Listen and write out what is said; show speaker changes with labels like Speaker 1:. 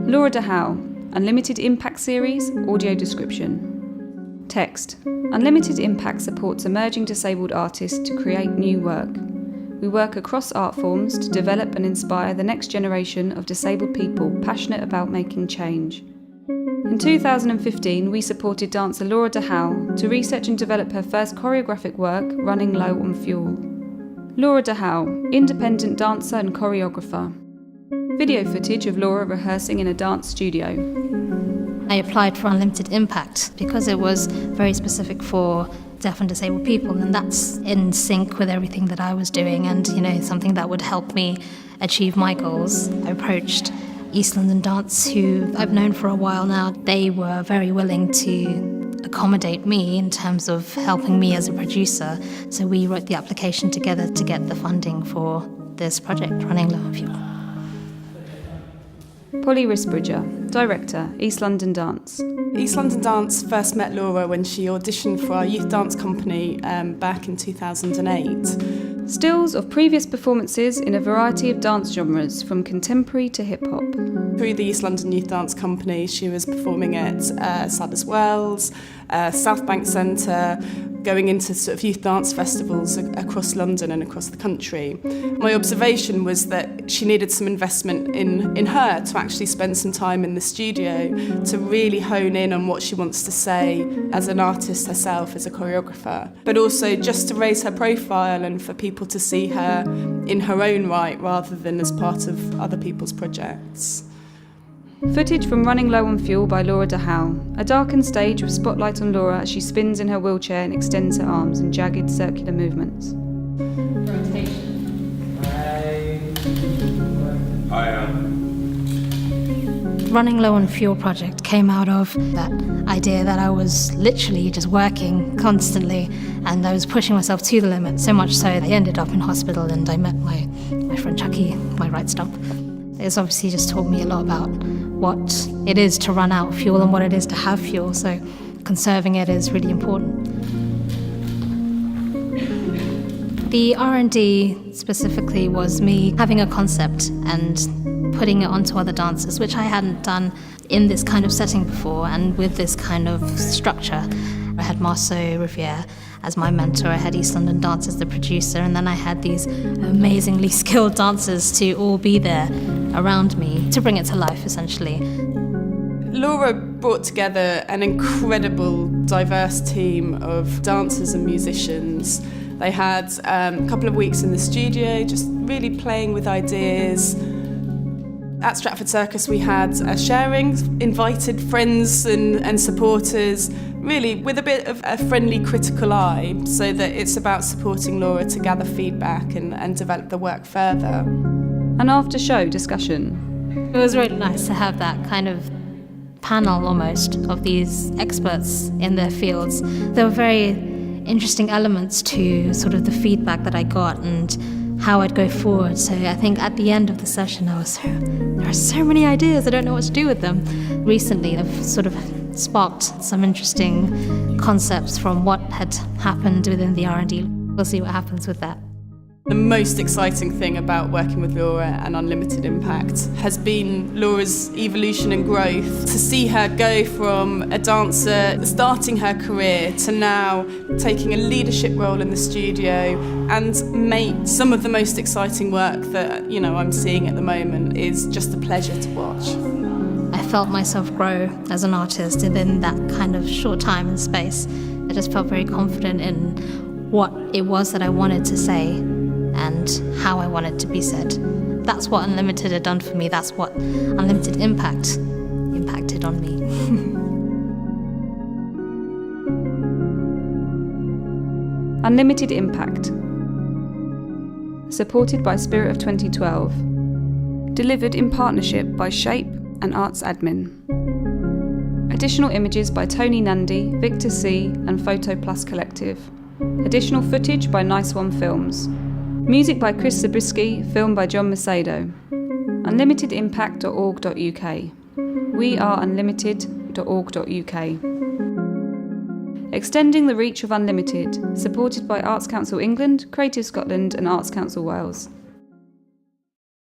Speaker 1: Laura Dajao, Unlimited Impact Series, audio description. Text. Unlimited Impact supports emerging disabled artists to create new work. We work across art forms to develop and inspire the next generation of disabled people passionate about making change. In 2015, we supported dancer Laura Dajao to research and develop her first choreographic work, Running Low on Fuel. Laura Dajao, independent dancer and choreographer. Video footage of Laura rehearsing in a dance studio.
Speaker 2: I applied for Unlimited Impact because it was very specific for deaf and disabled people, and that's in sync with everything that I was doing and, something that would help me achieve my goals. I approached East London Dance, who I've known for a while now. They were very willing to accommodate me in terms of helping me as a producer, so we wrote the application together to get the funding for this project, Running Low on Fuel.
Speaker 1: Polly Risbridger, Director, East London Dance.
Speaker 3: East London Dance first met Laura when she auditioned for our youth dance company back in 2008.
Speaker 1: Stills of previous performances in a variety of dance genres, from contemporary to hip-hop.
Speaker 3: Through the East London Youth Dance Company, she was performing at Sadler's Wells, South Bank Centre, going into sort of youth dance festivals across London and across the country. My observation was that she needed some investment in her to actually spend some time in the studio to really hone in on what she wants to say as an artist herself, as a choreographer, but also just to raise her profile and for people to see her in her own right rather than as part of other people's projects.
Speaker 1: Footage from Running Low on Fuel by Laura Dajao, a darkened stage with spotlight on Laura as she spins in her wheelchair and extends her arms in jagged circular movements.
Speaker 2: Running Low on Fuel project came out of that idea that I was literally just working constantly and I was pushing myself to the limit, so much so that I ended up in hospital and I met my friend Chucky, my right stump. It's obviously just taught me a lot about what it is to run out of fuel and what it is to have fuel, so conserving it is really important. The R&D specifically was me having a concept and putting it onto other dancers, which I hadn't done in this kind of setting before and with this kind of structure. I had Marceau Riviere as my mentor, I had East London Dance as the producer, and then I had these amazingly skilled dancers to all be there around me to bring it to life, essentially.
Speaker 3: Laura brought together an incredible, diverse team of dancers and musicians. They had a couple of weeks in the studio, just really playing with ideas. At Stratford Circus we had a sharing, invited friends and supporters, really with a bit of a friendly critical eye, so that it's about supporting Laura to gather feedback and develop the work further.
Speaker 1: An after-show discussion.
Speaker 2: It was really nice to have that kind of panel almost of these experts in their fields. There were very interesting elements to sort of the feedback that I got and how I'd go forward. So I think at the end of the session there are so many ideas, I don't know what to do with them. Recently I've sort of sparked some interesting concepts from what had happened within the R&D. We'll see what happens with that.
Speaker 3: The most exciting thing about working with Laura and Unlimited Impact has been Laura's evolution and growth. To see her go from a dancer starting her career to now taking a leadership role in the studio and make some of the most exciting work that I'm seeing at the moment is just a pleasure to watch.
Speaker 2: I felt myself grow as an artist within that kind of short time and space. I just felt very confident in what it was that I wanted to say and how I wanted to be said. That's what Unlimited had done for me. That's what Unlimited Impact impacted on me.
Speaker 1: Unlimited Impact. Supported by Spirit of 2012. Delivered in partnership by Shape and Arts Admin. Additional images by Tony Nundy, Victor C and Photo Plus Collective. Additional footage by Nice One Films. Music by Chris Zabriskie, film by John Macedo. Unlimitedimpact.org.uk. weareunlimited.org.uk. Extending the reach of Unlimited, supported by Arts Council England, Creative Scotland and Arts Council Wales.